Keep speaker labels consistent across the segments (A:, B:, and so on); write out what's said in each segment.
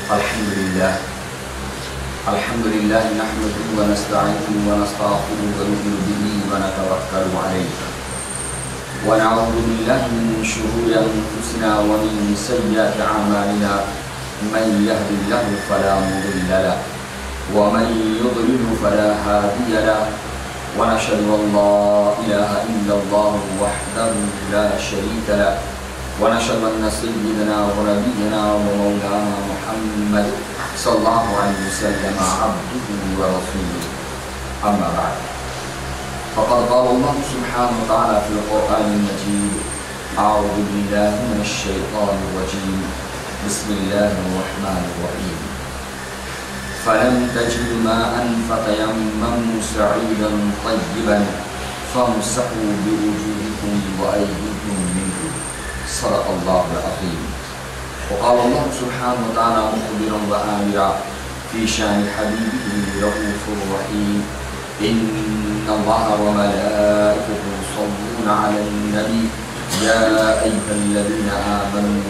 A: الحمد لله نحمده ونستعينه ونستغفره ونؤمن به ونتوكل عليه ونعوذ بالله من شرور أنفسنا ومن سيئات أعمالنا من يهد الله فلا مضل له ومن يضلل فلا هادي له ونشهد أن لا إله إلا الله وحده لا شريك له ونشهد أن سيدنا ونبينا ومولانا محمد صلى الله عليه وسلم عبده ورسوله أما بعد فقد قال الله سبحانه وتعالى في القرآن المجيد أعوذ بالله من الشيطان الرجيم بسم الله الرحمن الرحيم فلم تجدوا ماء فتيمموا سعيدا طيبا فامسحوا بوجوهكم وأيديكم منه صدق الله العظيم. وقال الله سبحانه وتعالى مخبرا وآمرا في شان حبيبه رؤوف رحيم إن الله وملائكته يصلون على النبي يا أيها الذين آمنوا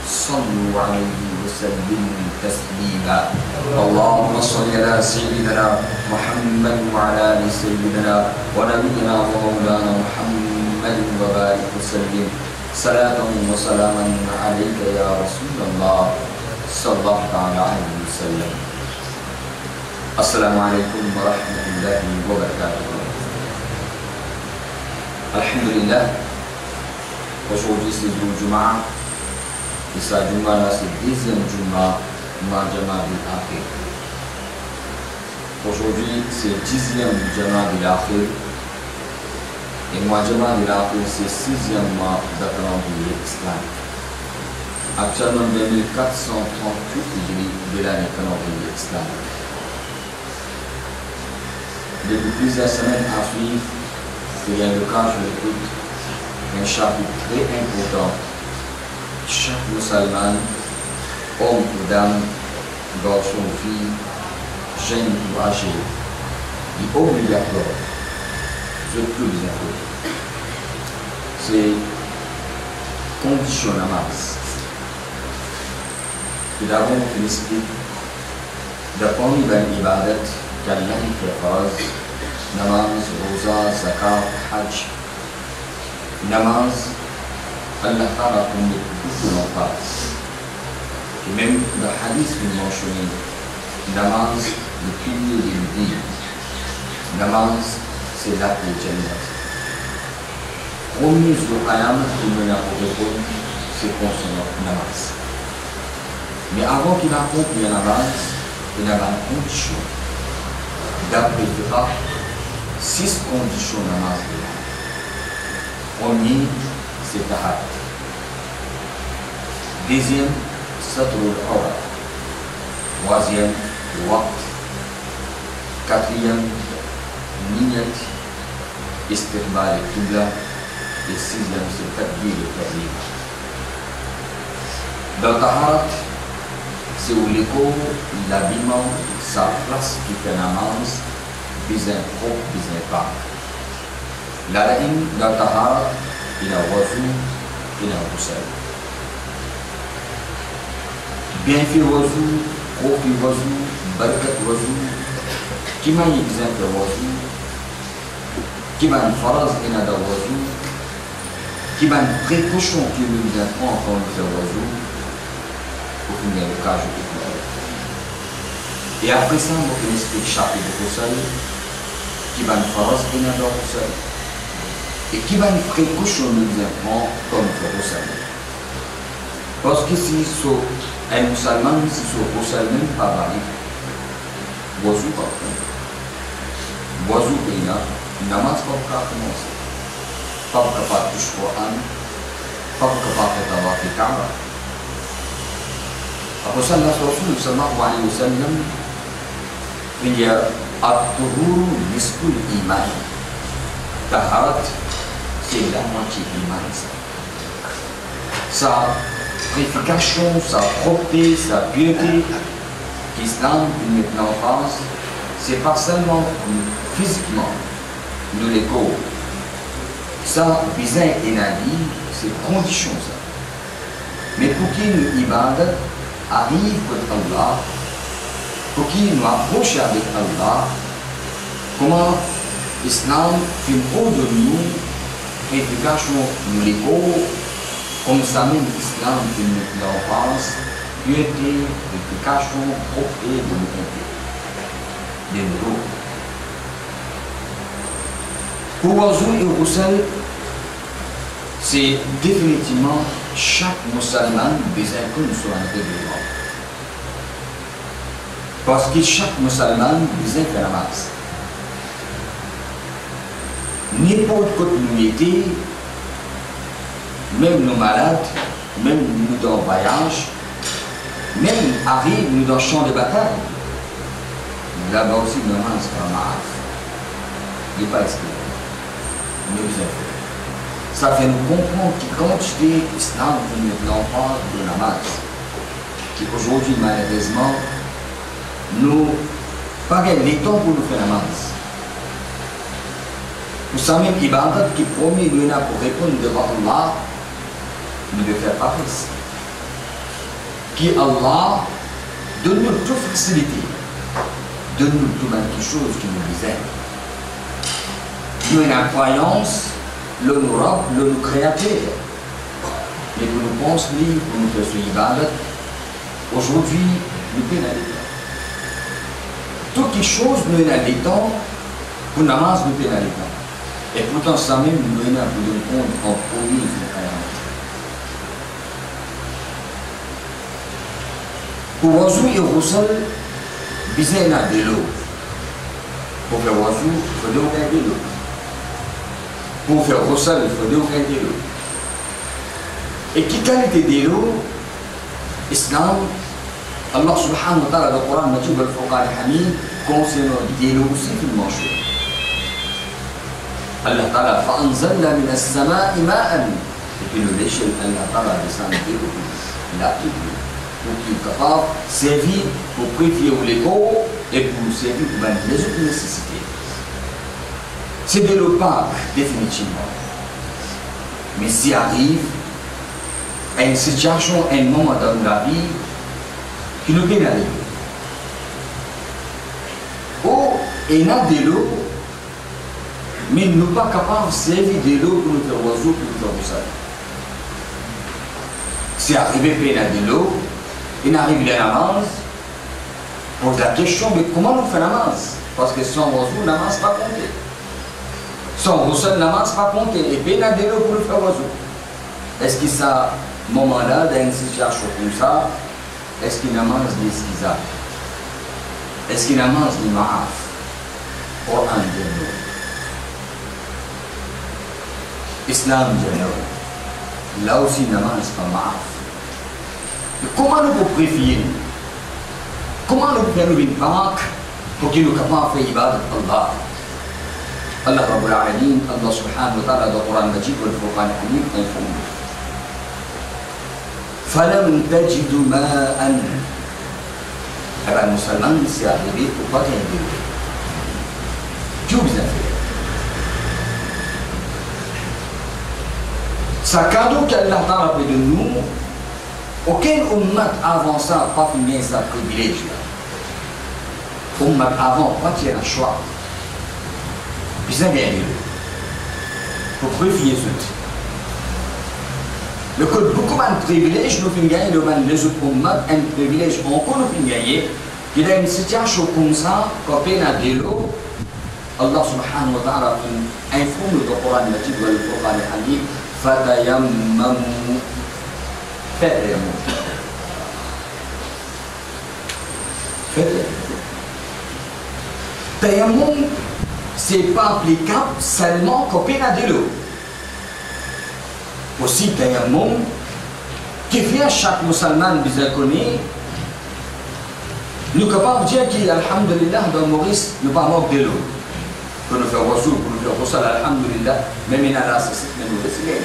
A: صلوا عليه وسلموا تسليما اللهم صل على سيدنا محمد وعلى آل سيدنا ونبينا ومولانا محمد وبارك وسلم صلاة وسلاما عليك يا رسول الله صلى الله عليه وسلم. Assalamu alaikum wa rahmatullahi wa barakatuh. Alhamdulillah, aujourd'hui c'est le Juma, et ça Juma là c'est le 10e Juma Jama bil-Akhir. Aujourd'hui c'est le 10e Jama bil-Akhir. Et moi, Jama bil-Akhir, c'est le 6e mois de la calendrier islamique. Actuellement, 2438 de l'année calendrier islamique. Depuis plusieurs semaines à suivre, il y a le cas, je l'écoute, un chapitre très important. Chaque musulman, homme ou dame, garçon ou fille, jeune ou âgé, il est obligatoire. Je peux les appeler. C'est condition namaz. Tout d'abord, on explique d'apprendre l'ibadat qu'Allah fait farz, namaz, rosa, zakat, hajj. Namaz, Allah Ta'ala commet tout ce l'on passe. Et même le hadith nous mentionne namaz, le pilier de l'idée. Namaz, c'est l'acte de Jannah. Premier jour Qiyam qui mène à répondre, c'est concernant namaz. Mais avant qu'il accomplisse la namaz, il y a une condition. D'après le Fiqh, 6 conditions namaz. Premier, c'est tahat. Deuxième, satrul awra. Troisième, le waqt. Quatrième, niyat, istiqbal al-qibla, et 6e c'est takbir al-tahrim. Dans taharat, c'est où l'écho, l'habillement, sa place qui fait namaz, bizin propre, bizin pas. L'araïm, dans taharat, il a wazou, il a roussel. Bien fait wazou, profi wazou, barakat wazou, qui m'a exemple wazou, qui m'a une phrase et n'a d'oiseau, qui m'a une précaution qui nous apprend quand on fait oiseau, pour finir le cas, je te dis. Et après ça, on explique chapitre de Roussel, qui m'a une phrase et n'a d'oiseau, et qui m'a une précaution nous apprend comme on fait Roussel. Parce que si un musulman, si ce Roussel même pas valide, oiseau par contre, oiseau et n'a namaz pas commencer. Pas capable de Coran, pas capable de tawaf al-Kaaba. Après ça, Allah sallallahu alayhi wa sallam, il y a at-tuhur nisful iman. Taharat, c'est la moitié de l'iman. Sa purification, sa propreté, sa piété, qu'Islam met en face, c'est pas seulement physiquement, nous les corps. Ça, bizarre et nadi, c'est condition ça. Mais pour qui nous ibadat, arrive contre Allah, pour qu'il nous approche avec Allah, comment l'islam fait haut de nous, éducation nous l'écho, comme ça même l'islam fait notre enfance, piété, éducation, propreté de nous compter. De nous. Pour Oiseau et Roussel, c'est définitivement chaque musulman besoin que nous soyons intégrés. Parce que chaque musulman besoin de la namaz. N'importe quoi nous était, même nos malades, même nous dans le voyage, même arrive nous dans le champ de bataille. Là-bas aussi, nous n'avons pas mal. Il n'est pas expliqué. Mais vous avez fait. Ça fait nous comprendre que quand j'étais islam, vous ne l'enfant de namaz, qu'aujourd'hui, malheureusement, nous pas les temps pour nous faire namaz. Vous savez, l'ibadat qui promet nous pour répondre devant Allah, nous ne faire pas plus. Qui Allah donne-nous toute facilité, donne-nous toute quelque chose qui nous disait. Nous avons la croyance, le nous rab, le nous créateur. Mais pour nous penser, pour nous faire ce ibadat, aujourd'hui, nous pénalisons. Toutes les choses, nous avons des temps, pour namaz, nous pénalisons. Et pourtant, ça même, nous avons pour nous compte en premier, pour Oiseau et Roussel, besoin de l'eau. Pour faire Oiseau, il faut de l'eau. Pour faire Roussel, il faut de l'eau. Et qui qualité de l'eau, Islam, Allah subhanahu wa ta'ala, dans le Coran, Majid al-Furqan al-Hamid, concernant de l'eau aussi, il mange. Allah ta'ala, فَأَنْزَلْنَا مِنَ السَّمَاءِ مَاءً. Et puis le déchet, Allah ta'ala descend de l'eau. Il a pris de l'eau. Pour qu'il soit capable de servir pour préfier les corps et pour nous servir pour les autres nécessités. C'est de l'opaque, définitivement. Mais s'il arrive à une situation, à un moment dans la vie, qui nous pénalise. Ou il y a de l'eau, mais nous ne sommes pas capables de servir de l'eau pour nous faire oiseau, pour nous faire ça. Si arrivé pénal de l'eau, il arrive la namaz, on pose la question, mais comment nous fait namaz? Parce que sans oiseau, namaz pas compté. Sans oiseau, namaz pas compté. Et pénal de l'eau pour nous faire oiseau. Est-ce que ça, moment-là, dans une situation comme ça, est-ce qu'il namaz des skizas? Est-ce qu'il namaz des ma'af? Coran de l'eau. Islam de l'eau. Là aussi, namaz pas ma'af. Comment nous pouvons préfier? Comment nous pouvons nous Pâques pour qu'il nous capable de faire ibadat Allah? Allah Rabbul Alamin, Allah subhanahu wa ta'ala dans le Coran Majid et le Furqan al-Hamid informe. فَلَمْ تَجِدُوا مَاءً. Eh bien, le musulman s'est arrivé pour pas qu'il y ait de l'eau. Dieu vous a fait. C'est un cadeau qu'Allah ta'ala fait de nous. Aucun ummat avant ça n'a pas fini sa privilège. Ummat avant, pas qu'il y ait un choix. Puis ça gagne. Pour préfier ce. Le code beaucoup de privilèges nous fait gagner les autres ummat un privilège encore nous fait gagner. Il y a une situation comme ça, quand on a de l'eau, Allah subhanahu wa ta'ala informe dans le Coran Majid et le Furqan al-Hamid, فَتَيَمَّمُوا. Faites Tayammum, ce n'est pas applicable seulement quand on a de l'eau. Aussi, Tayammum, qui vient chaque musulman bien connu, nous sommes capables de dire qu'Alhamdulillah, dans Maurice, nous pas manquer de l'eau. Pour nous faire ressources, pour nous faire ressources, Alhamdulillah, même il y a là, c'est ce que nous décidons.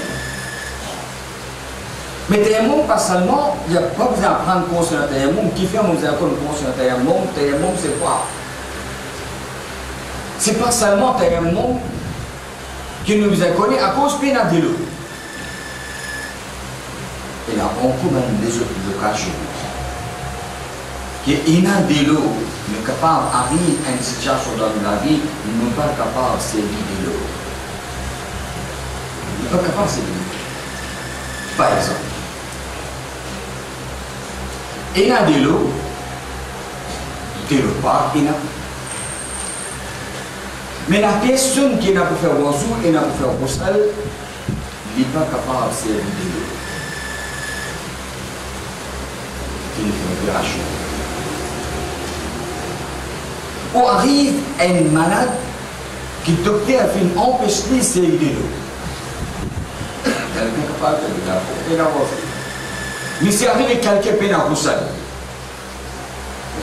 A: Mais Tayammum, pas seulement, il n'y a pas besoin de prendre conscience de Tayammum. Qui fait nous apprendre conscience de Tayammum? Tayammum, c'est quoi? C'est pas seulement Tayammum qui nous a connu à cause de l'eau. Et là, on commence les autres occasions. qu'il a de l'eau, mais capable d'arriver à une situation dans la vie, il n'est pas capable de servir de l'eau. Il n'est pas capable de servir de l'eau. Par exemple, il a de l'eau, il ne pas, il a. Mais la personne qui n'a pas fait oiseau et n'a pas fait roussel, il n'est pas capable de servir de l'eau. Il fait opération. Ou arrive un malade qui le docteur a fait une empêcher de servir de l'eau. Quelqu'un capable de faire mais si arrive quelqu'un qui a roussel,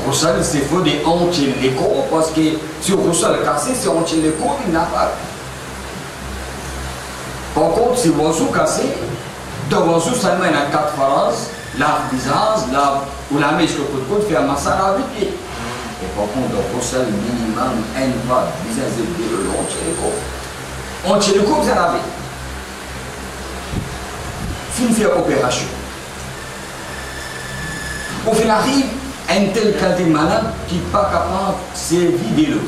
A: roussel c'est faux des entiers les corps parce que si le roussel est cassé, si entier les corps, il n'a pas. Par contre, si l'oiseau cassé, de l'oiseau seulement il y a 4 phrases, lave le visage, ou la mèche le côté, fait un massage à la pied. Et par contre, le roussel minimum, une fois, visage de l'entier les corps. Entier les corps, vous en avez. Fin faire opération. Au final, arrive un tel qualité malade qui n'est pas capable de servir de l'eau,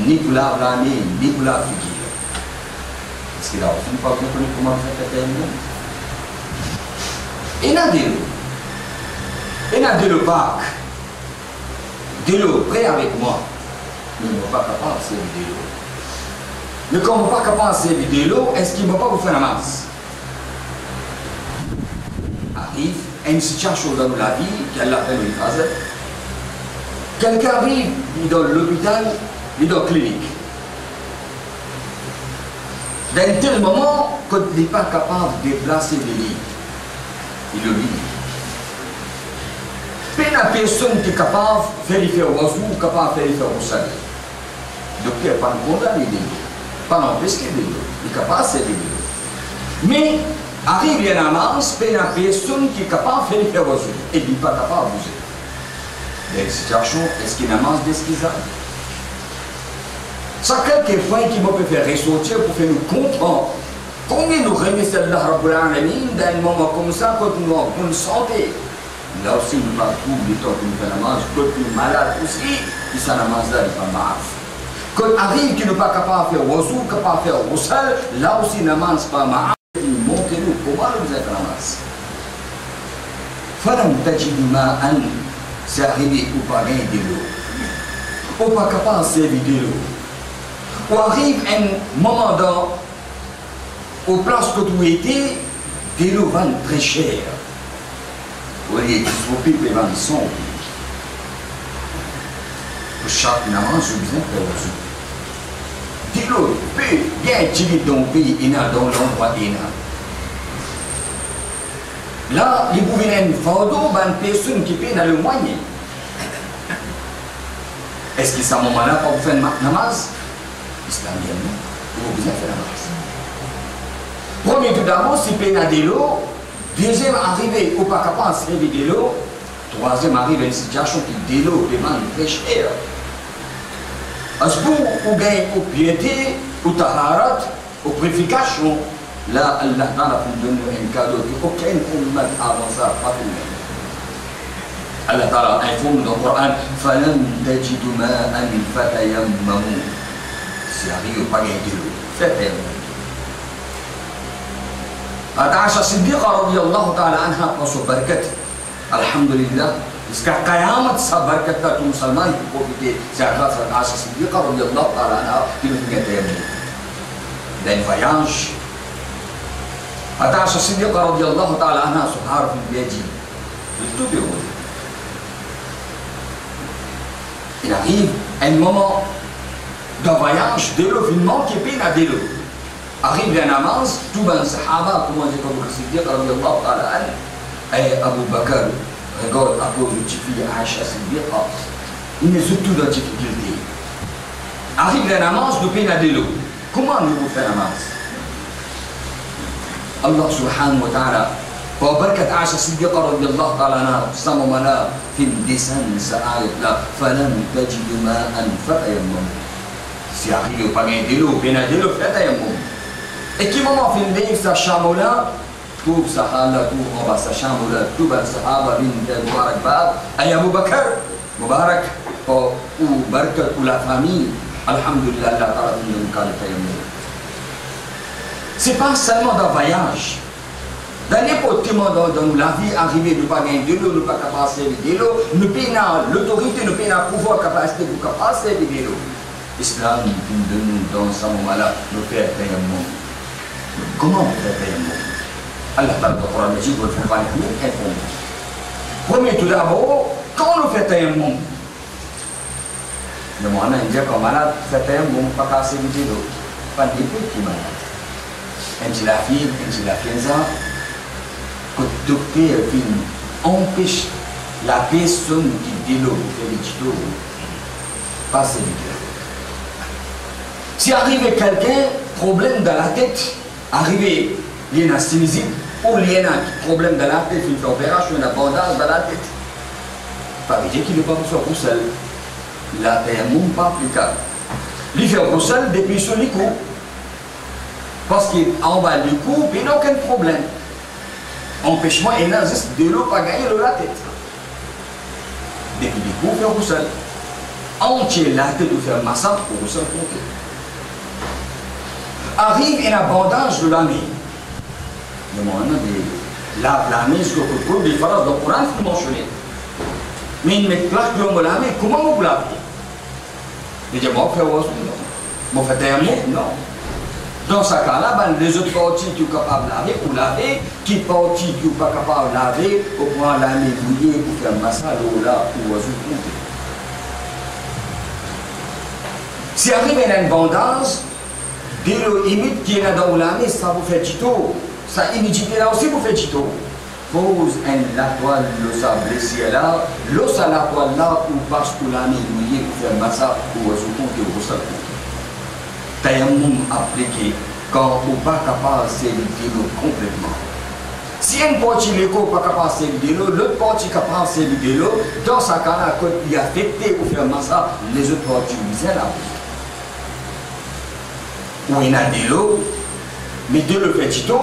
A: ni pour laver la main, ni pour la figure. Parce que là, on ne peut pas comprendre comment faire le monde. Il y a de l'eau. Il y a de l'eau parc. De l'eau prêt avec moi. Mais il n'est pas capable de servir de l'eau. Mais comme il n'est pas capable de servir de l'eau, est-ce qu'il ne va pas vous faire la masse? Arrive une situation dans la vie qu'elle appelle une phase. Quelqu'un arrive, il est dans l'hôpital, il est dans la clinique. Dans un tel moment, quand il n'est pas capable de déplacer le lit, il le lit. Peine la personne qui est capable de vérifier l'oiseau ou capable de vérifier au sol. Le docteur n'est pas condamné de l'eau, pas l'empêcher de l'eau, il est capable de servir de l'eau. Mais, arrive il y a un masse, peine la personne qui est capable de vérifier l'oiseau et il n'est pas capable de bouger. Dans cette situation, est-ce qu'il y a un masse d'esquisade? Ça, quelquefois, qui peut faire ressortir pour faire nous comprendre combien nous remercions Allah Rabbul Alamin dans un moment comme ça, quand nous avons bonne santé. Là aussi, nous pas tout le temps que nous faisons la masse, quand nous sommes malades aussi, il s'en a masse là, il n'est pas marre. Quand arrive qu'il n'est pas capable de faire oiseau, capable de faire roussel, là aussi, il ne mange pas marre. Montrez-nous comment vous êtes la masse. Fadam tajid ma'an, c'est arrivé ou pas gagner de l'eau, ou pas capable de servir de l'eau. Ou arrive un moment dans, aux places que tu étais, de l'eau vend très cher. Ou les distropiques les vendent 100. Pour chaque namage, je vous ai fait de l'eau, bien tiré dans le pays, il y a dans l'endroit il y a. Là, il vous vient une photo d'une personne qui paye dans le moyen. Est-ce que ça moment-là, quand vous faites namaz, islamiquement, vous avez fait la namaz. Premier tout d'abord, si paye dans de l'eau, deuxième arrivé, ou pas capable de servir de l'eau, troisième arrive une situation qui de l'eau demande très cher. Est-ce que vous gagnez au piété, au taharat, aux purifications? Là, Allah Ta'ala vous donne un cadeau qu'aucun ummat avant ça, pas tout le monde. Allah Ta'ala informe dans le Coran, فَلَمْ تَجِدُوا مَاءً فَتَيَمَّمُوا. Si arrive pas gagner de l'eau, faites tayammum. Aisha Siddiqa radiyallahu ta'ala anha par sa barakat, alhamdulillah, jusqu'à Qayamat sa barakat là, tout musulman qui profite, c'est à grâce à Aisha Siddiqa radiyallahu ta'ala anha qui nous fait tayammum. Dans un voyage, Aisha Siddiqa radiyallahu ta'ala anha subhanahu wa ta'ala dit, tout est heureux. Il arrive un moment de voyage, de l'eau, une mort qui est peine à de l'eau. Arrive la namaz, tout le sahaba, comme on dit comme le Siddiq, radiyallahu ta'ala anhu, et Abu Bakr, regarde à cause de fille Aisha Siddiqa, il est surtout dans la difficulté. Arrive la namaz, de peine à de l'eau. Comment nous faisons la namaz? Allah subhanahu wa ta'ala, pour barakat Aisha Siddiqa, radiyallahu ta'ala anha, ce moment-là, il descend cette ayat-là, فَلَمْ تَجِدُوا مَاءً فَتَيَمَّمُوا. Si arrive au pas de l'eau, peine à de l'eau, faites tayammum. Et qui moment fait le livre, ce chameau-là, توب سحالة توب أبا سشامولة توب الصحابة بنت مبارك باب أي أبو بكر مبارك وبركة la famille alhamdulillah Allah ta'ala nous donne le tayammum. C'est pas seulement dans le voyage. Dans n'importe dans la vie, arriver de ne pas gagner de l'eau, ne pas passer de l'eau, ne pas l'autorité, ne pas pouvoir capacité pour passer de l'eau. L'islam nous donne dans ce moment-là, nous faire tayammum. Comment on fait tayammum? Allah Ta'ala dans le Coran dit, vous faites pas les mêmes. Premier tout d'abord, quand on fait tayammum, le moine indien comme malade, fait tayammum, pas casser de l'eau, pas des petits malades. Un petit la fille, que le docteur empêche la personne qui dit l'eau, qui fait le tuto, passer de l'eau. Si arrive quelqu'un, problème dans la tête, arrivé, il y a une sinusite, ou il y a un problème dans la tête, une opération, une abondance dans la tête. Pas dire qu'il n'est pas pour faire seul. La tayammum pas applicable. Il fait pour seul depuis son cou. Parce qu'en bas du cou, il n'y a aucun problème. Empêchement, il y a juste de l'eau pas gagner de la tête. Depuis le cou, il fait pour seul. Entier la tête de faire massage pour seul compter. Arrive une abondance de l'année. Le moment de l'année, ce que vous pouvez faire dans le Coran, il faut mentionner. Mais il me claque l'homme laver, comment vous lavez? Il dit, moi, faire non. Moi, faire un mot, non. Dans ce cas-là, les autres parties qui sont capables de laver, pour laver, qui parties qui ne sont pas capables de laver, pour pouvoir l'année bouillir, pour faire un massage, là, pour vous compter. Si arrive une abondance, dès le limite qui est dans l'année, ça vous fait tuto. Ça immédiatement là aussi vous fait tuto. Pose la toile, le sable blessé là, l'eau à la toile là, ou parce que l'année mouillée pour faire massage, ou au second et au sable. Tayammum appliqué quand on n'est pas capable de sélectionner l'eau complètement. Si une partie de l'eau n'est pas capable de sélectionner l'eau, l'autre partie est capable de sélectionner l'eau, dans ce cas-là, quand il est affecté pour faire massage, les autres parties misent là. Ou il y a de l'eau, mais de l'eau fait tuto.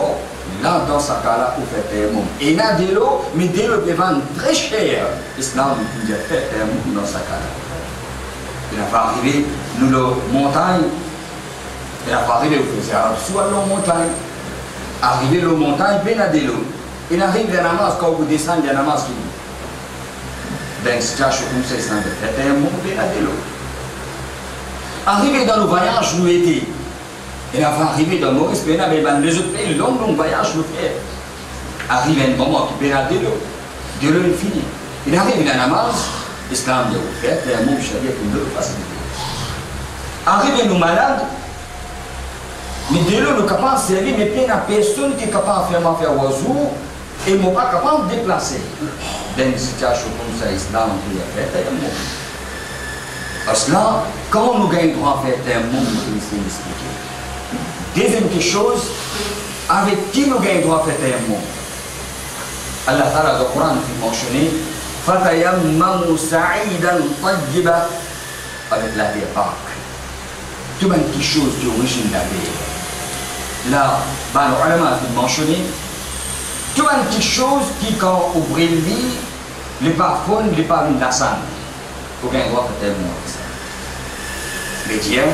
A: Là, dans ce cas-là, on fait tayammum. Et il y a de l'eau, mais de l'eau peut vendre très cher. L'islam nous a fait tayammum dans ce cas-là. Il a pas arrivé, nous, la montagne, il a pas arrivé, il faisait soit la montagne. Arrivé la montagne, il y a de l'eau. Il arrive des namas, quand vous descendez, il y a des namas qui dans une situation comme ça, il fait tayammum, il y a de l'eau. Arrivé dans le voyage, nous étions. Il va arriver dans Maurice, mais les autres pays, long voyage, le fait. Arrive un moment qui pénale de l'eau. De l'eau est fini. Il arrive dans la namaz, l'islam de fait, il y a un mot charia qui nous le facilite. Arrive nous malades, mais de l'eau nous capable de servir, mais il y a personne qui est capable de faire oiseau et n'est pas capable de déplacer. Dans une situation comme ça, l'islam qui a fait, il y a un mot. Parce que là, quand nous gagnons droit à faire un mot, nous devons expliquer. Deuxième chose, avec qui nous gagnons droit à faire un mot? Allah Ta'ala dans le Coran fait mentionner Fatayammamu sa'idan tayyiba avec la terre Pâques. Tout même quelque chose qui est origine de la terre. Là, le ulama fait mentionner tout même quelque chose qui, quand on ouvre le lit, les parfums, les parfums de la sang. Vous gagnez droit à faire un mot. Les dieux,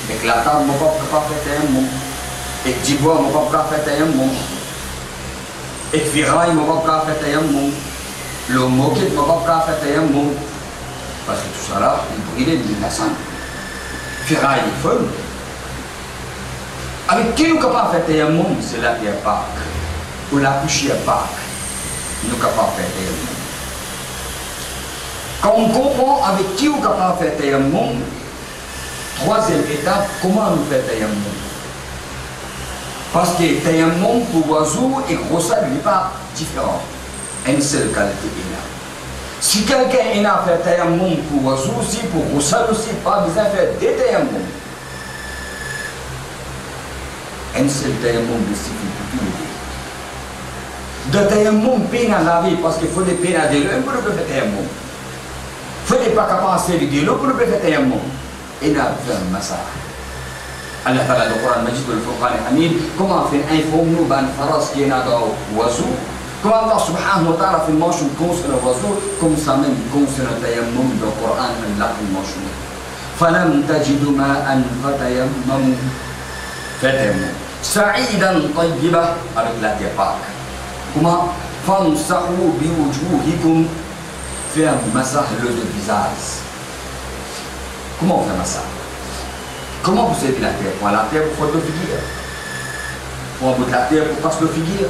A: avec la table, mon papa ne peut pas faire un mot. Avec Djibois, mon papa ne peut pas faire un mot. Avec Firail, mon papa ne peut pas faire un mot. Le moquette, mon papa ne peut pas faire un mot. Parce que tout ça là, il brûlait de la sang. Firail, il faut. Avec qui nous sommes capables de faire un mot? C'est la terre Pâques. Ou la poussière Pâques. Nous sommes capables de faire un mot. Quand on comprend avec qui nous sommes capables de faire un mot, troisième étape, comment nous faisons tayammum? Parce que tayammum pour oiseau et grosseur n'est pas différent. Une seule qualité est là. Si quelqu'un a fait tayammum pour oiseau aussi, pour grosseur aussi, pas besoin de faire des tayammum. Un seul tayammum de suffit pour tout le monde. De tayammum, peine à laver, parce qu'il faut des peines à de l'eau pour le faire tayammum. Il faut des pas capables de l'eau pour le faire tayammum. Il a fait un massage. Allah Ta'ala dans le Coran Majid le Furqan Hamid, comment faire informer ban faras qui est dans l'oiseau, comment Allah Subhanahu wa Ta'ala fait manche une concerne l'oiseau, comme ça même concerne tayammum dans le Coran Allah fait manche. فلم تجدوا ماء فتيمموا سعيدا طيبا avec la terre Pâques. Comment فامسحوا بوجوهكم faire massage le visage. Comment on fait massage? Comment vous savez la terre? Pour la terre pour faire le figure. Pour un bout de la terre pour passer le figure.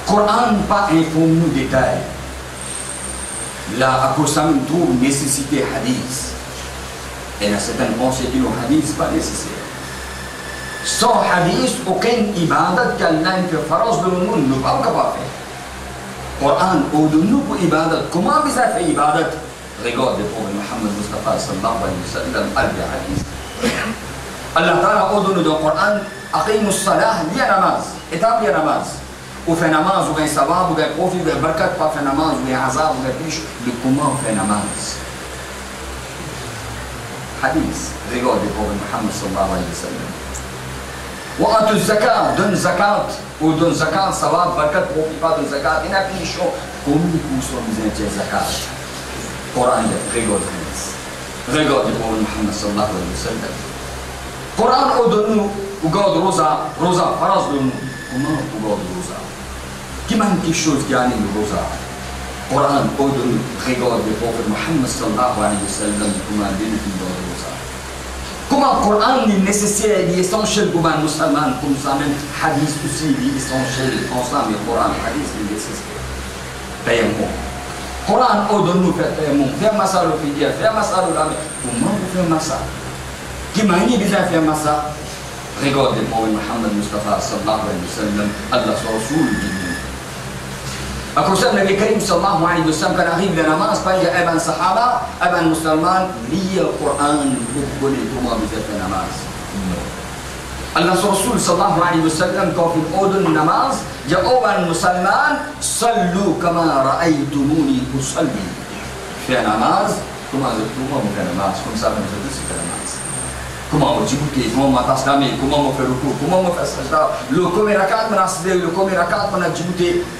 A: Coran pas informe nous détails. Là, à cause ça, nous trouve nécessité hadith. Et là, certaines pensées qui nous hadith pas nécessaire. Sans hadith, aucun ibadat qu'Allah fait faros de nous ne pas capable faire. Coran, ou de nous pour ibadat. Comment vous avez fait ibadat? Regarde le prophète Mohammed Mustafa sallallahu alayhi wa sallam, al-hadith. Allah Ta'ala ordonne dans le Coran, aqimus salah, bien namaz, établir namaz. Ou fait namaz, ou bien savab, ou bien profit, ou bien barkat, pas fait namaz, ou bien azab, ou bien piche, le comment fait namaz. Hadith, regarde le prophète Mohammed sallallahu alayhi wa sallam. Wa atu zakat, donne zakat, ou donne zakat, savab, barkat, profit, pas donne zakat, il n'y a plus de choses. Comment nous sommes des zakat? Coran, regarde hadith. Regarde le prophète Mohammed sallallahu alayhi wa sallam. Coran ordonne-nous, ou garde rosa, rosa, faras de nous. Comment on garde rosa? Qui manque quelque chose qui anime le rosa? Coran ordonne-nous, regarde le prophète Mohammed sallallahu alayhi wa sallam, comment il garde rosa. Comment le Coran est nécessaire, il est essentiel pour un musulman, comme ça même, hadith aussi, il est essentiel, ensemble, le Coran, hadith, il est nécessaire. Tayammum. Coran ordonne-nous faire tayammum, faire massa le fidya, faire massa le lame. Comment vous faites massa? Qui m'a dit déjà faire massa? Regarde le prophète Mohammed Mustafa sallallahu alayhi wa sallam, Allah son Rasoul dit nous. À cause de Nabi Karim sallallahu alayhi wa sallam, quand arrive la namaz, pas il y a un sahaba, un musulman, lit le Coran pour connaître comment vous faites la namaz. Allah son Rasoul sallallahu alayhi wa sallam, quand il ordonne la namaz, il y a un musulman, sallu kama ra'aytumuni usalli. Faire la namaz, comment vous faites la namaz? Comme ça, vous faites la namaz. Comment on dit comment on t'aslamé, comment on fait le coup, comment on fait ça, le commérakat, on a cédé, le commérakat, on a dit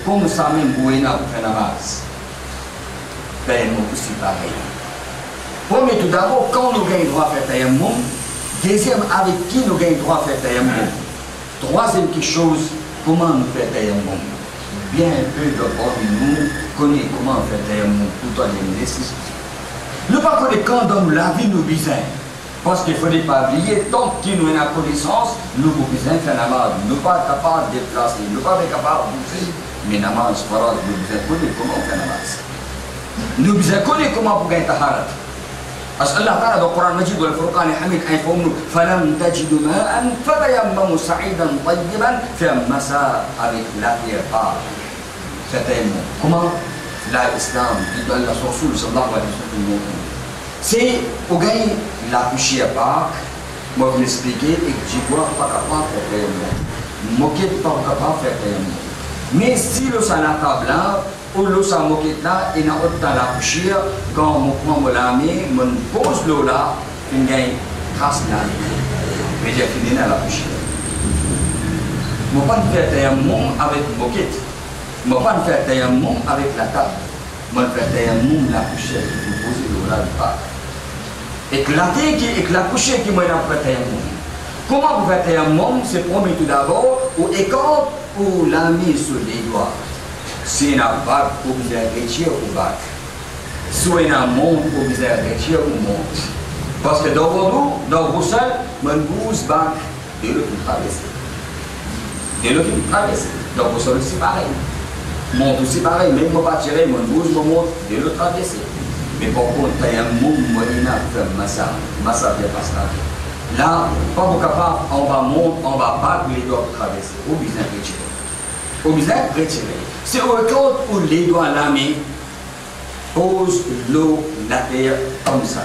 A: comme ça même, Bouéna, on fait la base. Ben, nous aussi pareil. Premier tout d'abord, quand nous gagnons droit à faire tayammum, deuxième, avec qui nous gagnons droit à faire tayammum. Troisième quelque chose, comment nous faire tayammum. Bien peu de nous connaissent comment faire tayammum, pour toi les nécessités. Ne pas connaître quand dans la vie nous bisons. Parce qu'il ne faudrait pas oublier, tant qu'il nous a la connaissance, nous pouvons faire la namaz, nous ne sommes pas capables de déplacer, nous ne sommes pas capables de bouger. Mais la namaz, nous devons connaître comment on fait la namaz. Nous devons connaître comment on fait la taharat. Parce que Allah Ta'ala dans le Coran Majid ou le Furqan Hamid informe-nous فَلَمْ تَجِدُوا مَاءً فَتَيَمَّمُوا سَعِيدًا طَيِّبًا faire massa avec la terre pâle. Comment l'islam, Allah Rasoul sallallahu alayhi wa sallam, c'est pour gagner la poussière Pâques, moi je l'expliquer et que je vois pas capable de faire tayammum. Moquette pas capable de faire tayammum. Mais si le salata blanc ou le sa moquette là, il y a autant la poussière, quand on prend la main, on pose l'eau là, on gagne trace là. Mais j'ai fini dans la poussière. Je ne peux pas faire tayammum avec moquette. Je ne peux pas faire tayammum avec la table. Je vais faire tayammum la poussière qui vous pose l'eau là du Pâques. Éclater qui éclate coucher qui m'a fait tayammum. Comment vous faites tayammum? C'est premier tout d'abord ou écarte ou la mise sur les doigts. Si on a bac ou vous avez retirer ou bac. Soit on a monte ou vous avez retirer ou monte. Parce que dans vos sol, mon bouge bac de l'autre traverser. De l'autre traverser. Dans vos sol c'est pareil. Monte aussi pareil, même moi pas tirer, mon bouge me monte de l'autre traverser. Mais par contre, il y a un monde moyen à faire massa bien passé. Là, pas vous capable, on va monter, on va battre les doigts pour traverser. Au besoin de retirer. Au besoin de retirer. C'est au compte où les doigts à la main, pose l'eau, la terre, comme ça.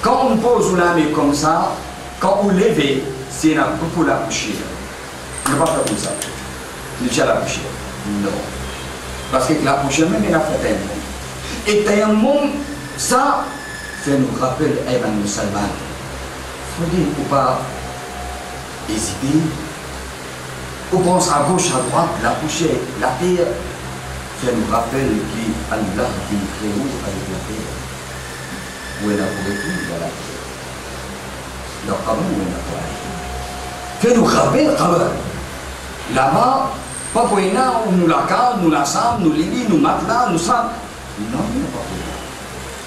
A: Quand on pose la main comme ça, quand on lève, c'est beaucoup la poussière. Ne pas faire comme ça. Ne pas la poussière. Non. Parce que la poussière même, elle a fait tayammum. Et tayammum, ça, ça nous rappelle Ibn Musulman. Il faut dire ou pas hésiter, ou pense à gauche, à droite, la poussière, la terre, ça nous rappelle qu'Allah qui crée avec la terre. Où est la pourriture de la terre? Le Qabou où est la pourriture? Ça nous rappelle là-bas, pas pour une heure où nous la cave, nous la sommes, nous l'élits, nous matelas, nous sommes. Non, il n'y a pas pour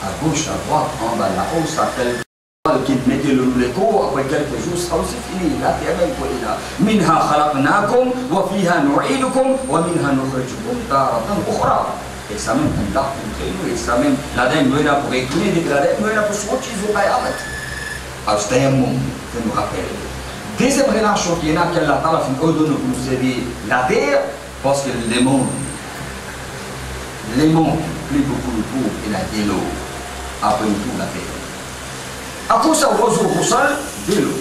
A: à gauche, à droite, en bas, là-haut, ça fait qui mettait le cours, après quelques jours, ça aussi fini. La terre est pour là. Minha khalaqnakum, wa fiha nu'idukum, wa minha nukhrijukum taratan ukhra. Et ça même, Allah, et ça même, la dame, nous est là pour écouter, la dame, nous est là pour sortir au Qayamat. Alors, c'est un monde, ça nous rappelle. Deuxième relation qui est là, qu'Allah Ta'ala fait ordonner pour nous aider la terre, parce que les mondes, plus beaucoup de pauvres, il a de l'eau. Après tout, la terre. À cause ça, on pour ça, de l'eau.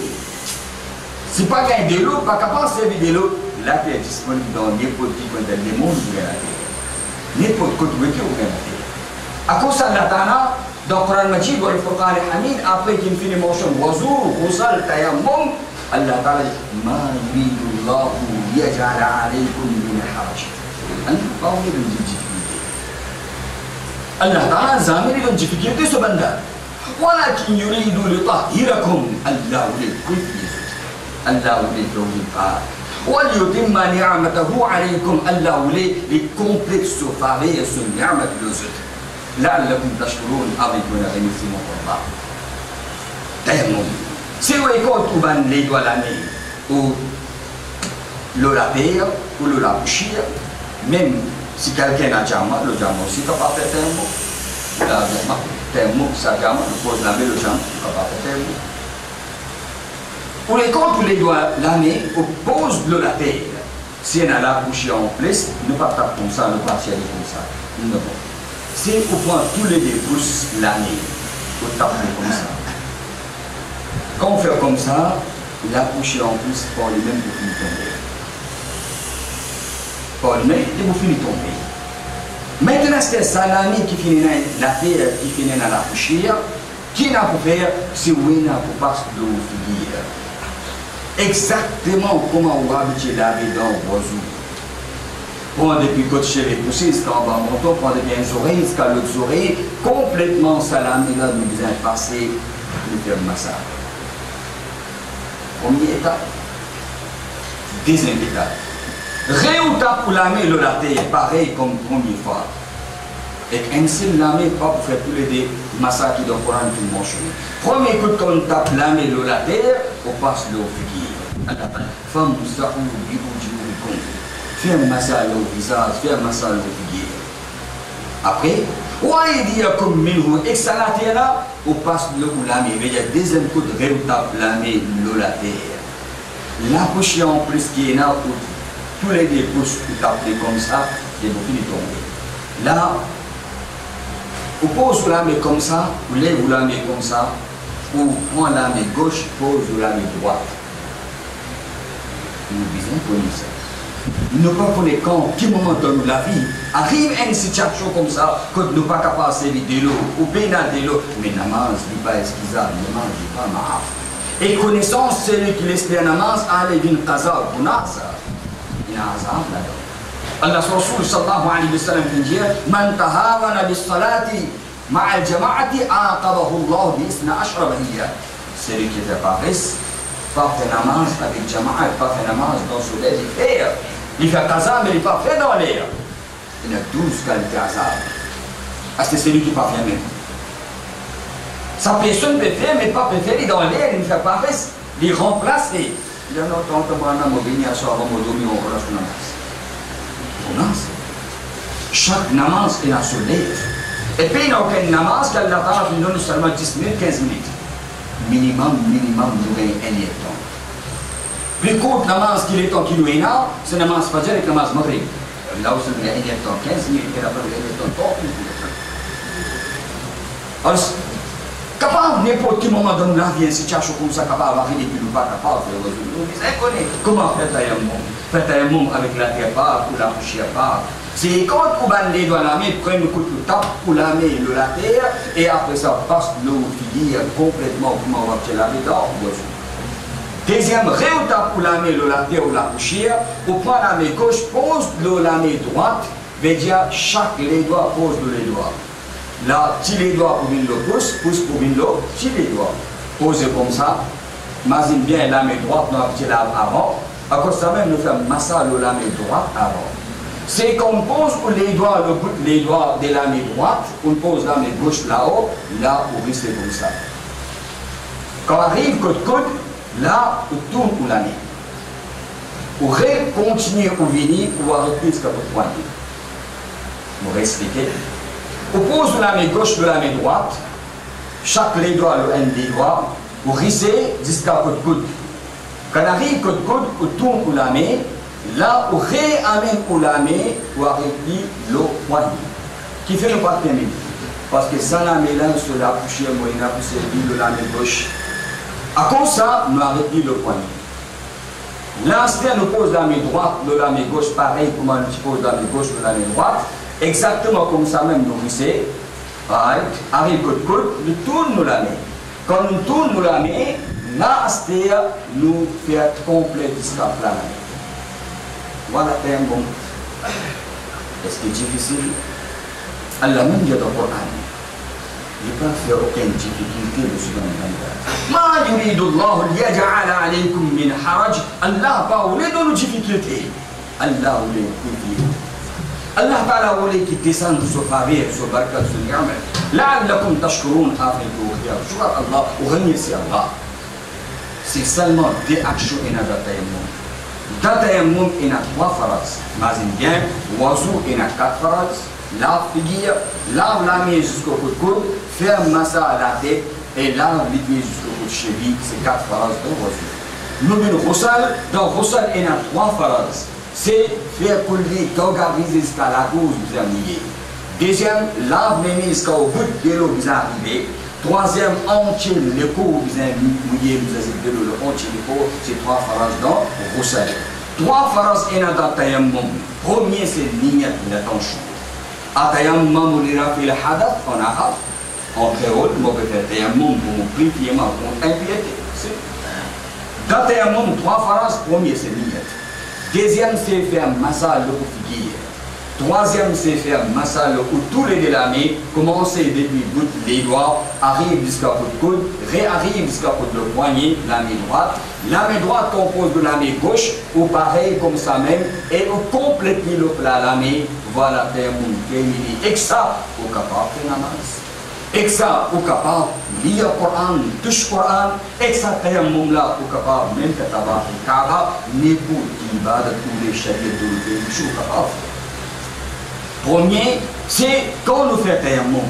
A: Si pas gagner de l'eau, pas capable de servir de l'eau, la terre est disponible dans n'importe qui coin des mondes où il y a la terre. N'importe quoi où il y a la terre. À cause ça, la dans le Coran Majid, dans le Furqan al-Hamid, après qu'il finit mention oiseau, roussal, tayammum, Allah Ta'ala dit Ma yuridullahu yaj'ala alaykum min haraj. Allah Ta'ala est une difficulté. Allah Ta'ala zamir une difficulté ce banda. ولكن يريد ليطهركم الله للكفر الله للتوبة وليتم نعمته عليكم الله للكمبلكس سوفاري سن نعمة لوزت لعلكم تشكرون أريكم remerciement Allah. Tellement. Si vous écoutez les doigts l'année ou le la terre ou le la bouchir, même si quelqu'un a diamant, le diamant aussi peut pas faire un mot. La diamant. Termo, ça gamme, on pose la main le jambe, on va pas faire termo. Pour les comptes, les doigts, l'année, on pose la terre. Si on a la bouche en place, ne pas taper comme ça, ne pas tirer comme ça. Non. Si on prend tous les deux pouces l'année, on tape comme ça. Quand on fait comme ça, la bouche en plus pour les mêmes pour finir tomber. Pour les mêmes, pour finir tomber. Maintenant, c'est ça l'année qui finit la terre, qui finit dans la poussière, qui n'a pas faire, c'est où il n'a pas passer de figure. Exactement comment on va habituer la vie dans le oiseau. Prendre depuis côté chez les poussées, c'est en bas montant, prendre bien les oreilles, jusqu'à l'autre oreille, complètement salamé là, nous besoin de passer, nous faire le massacre. Première étape. Deuxième étape. Réuta pour l'âme de la terre, pareil comme première fois. Et ainsi l'âme pas pour faire tous les massacres dans le Coran tout le monde. Premier coup de contact l'âme de la terre, on passe le figure. Femme vous ça ou vous fais un massage au visage, fais un massage au figure. Après, on dit comme minhou, et ça la terre là, on passe le l'âme. Mais il y a deuxième coup de réuta pour l'âme de la terre. La poussière en plus qui est là, tous les deux pouces qui tapent comme ça, et vous finissez tomber. Là, on pose la main comme ça, vous lèvez la main comme ça, ou prend la main gauche, pose la main droite. Nous besoin de connaître ça. Nous ne pas connaître quand, quel moment dans la vie, arrive une situation comme ça, que nous ne sommes pas capables de servir de l'eau, ou bien de l'eau, mais namaz n'est pas excusable, namaz n'est pas maaf. Et connaissance, celui qui laisse la namaz, allez, vin qaza, ou nasa. Allah Rasul sallallahu alayhi wa sallam dit Man tahawana bis salati ma'al jama'ati aqabahu Allah bi isna ashra bahiyya. Celui qui fait paresse, pas fait namaz avec jama'a, pas fait namaz dans ce soleil, il fait qaza mais il n'est pas fait dans l'air. Il y a 12 qualités azab. Parce que c'est celui qui ne fait pas faire même. Sa personne peut faire mais pas peut faire dans l'air, il ne fait pas paresse, il remplace les. Il y a un autre temps que on vient à soir, on dormir, on relâche le namaz. On a chaque namaz est dans son lèvre. Et puis il n'y a aucun namaz qu'Allah Ta'ala nous donne seulement 10 minutes, 15 minutes. Minimum, nous gagnons un temps. Plus court namaz qu'il est temps qu'il nous est là, c'est namaz fajr et namaz maghrib. Là où c'est un temps, 15 minutes, et après il y a un temps, Capable, n'importe quel moment dans la vie, une situation comme ça, capable d'arriver, tu ne pas capable de résoudre. Comment faire un monde? Faire un monde avec la terre pas, ou la poussière pas. C'est quand on va les doigts la main, prendre le coup de tape pour la main de la terre, et après ça passe l'eau qui complètement comment on va faire la main dans l'oiseau. Deuxième, réutape pour la main de la terre ou la poussière, on prend la main gauche, pose la main droite, veut dire chaque les doigts pose les doigts. Là, si les doigts pour venir le pouce pour venir le, si les doigts. Posez comme ça, imagine bien la main droite, nous avons là avant, à cause de ça même, nous faisons massage de la main droite avant. C'est qu'on pose les doigts, le bout les doigts de la main droite, on pose la main gauche là-haut, là, on reste comme ça. Quand arrive côte coude, là, on tourne pour la main. Pour continuer à venir, pour arrêter ce qu'on peut poigner. On va expliquer. On pose la main gauche de la main droite, chaque les doigts, le un des doigts, pour risser jusqu'à côte coude. Quand on arrive côte coude, on tourne pour la main. Là, on réamène pour la main pour arrêter le poignet. Qui fait le pas terminer? Parce que sans la mélange sur la poussière moyenne, la poussière de la main gauche. À cause de ça, nous arrêtons le poignet. L'instant, nous pose la main droite, de la main gauche, pareil comme on pose la main gauche, de la main droite. Exactement comme ça même, nous rissons. Arrive côte côte, nous tournons la main. Quand nous tournons la main, l'instant, nous faisons complet jusqu'à la main. Voilà un bon. Est-ce que c'est difficile? Allah même dit dans le Coran, il ne peut pas faire aucune difficulté de ce langage. Ma yuridu Allah liyaj'ala alaykum min haraj. Allah pas voulu de nos difficultés. Allah voulait confier. Allah Ta'ala voulait qu'il descende sur faveur, sur baraka, sur ni'ama. La'allakum tashkurun afin que vous jouez Allah ou remerciez Allah. C'est seulement des actions et n'adaptations. Dans tayammum, il y a 3 phrases. Imagine bien, l'oiseau, il y a 4 phrases. Lave figure, lave la main jusqu'au coup de coude, faire massage à la tête et lave les pieds jusqu'au coup de cheville. C'est 4 phrases de l'oiseau. Nous, le Roussal, dans le Roussal, il y a 3 phrases. C'est faire couler, organiser jusqu'à la cause, vous avez. Deuxième, lave les mains jusqu'au bout de l'eau, vous avez. Troisième, entier le corps, vous avez mouillé, vous avez de l'eau, le entier le corps, c'est 3 phrases dans le Roussal. 3 phrases, il y a dans le tayammum. Premier, c'est l'ignet, l'attention. Atayammum lira fil hadath en arabe, en créole, on peut faire tayammum pour purifier ma impiété. Dans tayammum, 3 phrases, premier c'est niyat. Deuxième c'est faire massage de figure. Troisième c'est faire massage où tous les deux la main, commencer depuis bout les doigts, arrive jusqu'à bout de coude, réarrive jusqu'à bout de poignet, la main droite. La main droite compose de la main gauche, ou pareil comme ça même, et on complète le plat la main. Voilà, tayammum terminé. Et ça, au capable de namaz. Et ça, au capable de lire le Coran, touche le Coran. Et ça, tayammum là, au capable même que tabac et kaba, n'importe qui va de tous les chefs de l'autre, je suis capable. Premier, c'est quand nous faisons tayammum.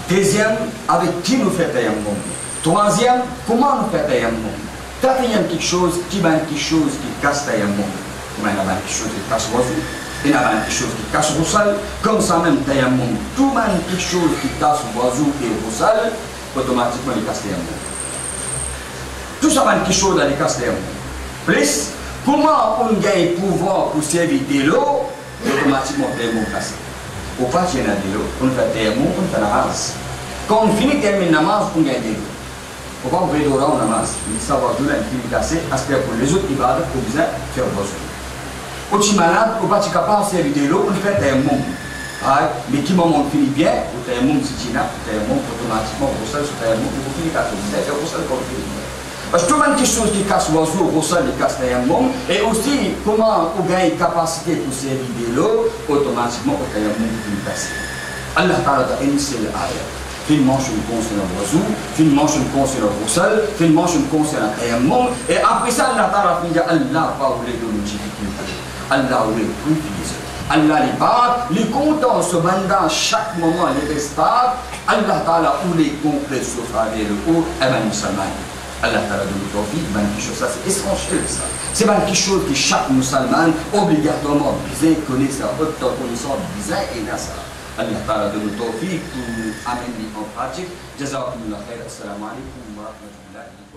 A: Deuxième, avec qui nous faisons tayammum. Troisième, comment nous faisons tayammum. Quatrième, quelque chose qui casse tayammum. Il y a quelque chose qui casse l'oiseau. Il y a quelque chose qui casse le sol, comme ça même tayammum. Tout le monde quelque chose qui casse l'oiseau et le sol, automatiquement il casse tayammum. Tout ça même quelque chose qui casse tayammum. Plus, comment on gagne pouvoir pour servir de l'eau, automatiquement tayammum casse. Au pas qu'il y a de l'eau, on fait tayammum, on fait namaz. Quand on finit terminer namaz, on gagne de l'eau. On va ouvrir l'oreille au namaz. Il faut savoir d'où la finit cassée, aspect pour les autres ibadats, pour bien faire besoin. Quand tu es malade, on va être capable de servir de l'eau, on fait un monde. Mais qui moment on finit bien, on fait un monde si tu n'as, on fait un monde automatiquement, on fait un monde, on finit par tout. C'est pour ça qu'on finit bien. Parce que tout le monde quelque chose qui casse l'oiseau, on fait casse un monde. Et aussi, comment on gagne capacité pour servir de l'eau, automatiquement, on fait un monde qui finit cassé. Allah Ta'ala a initié l'ayah. Finalement, je me concerne l'oiseau, finalement, je me concerne le sol, finalement, je me concerne un monde. Et après ça, Allah Ta'ala finit, Allah va vous les donner une difficulté. Allah voulait purifier. Allah les bat, les contents se mandant chaque moment les restaure. Allah Ta'ala voulait compléter ce faveur le haut et ben musulman. Allah Ta'ala de notre vie, ben quelque chose, ça c'est essentiel ça. C'est ben quelque chose que chaque musulman obligatoirement besoin connaît sa haute connaissance besoin et là ça. Allah Ta'ala donne le tawfiq pour amener en pratique. Jazakumullah khair. Assalamu alaikum wa rahmatullahi.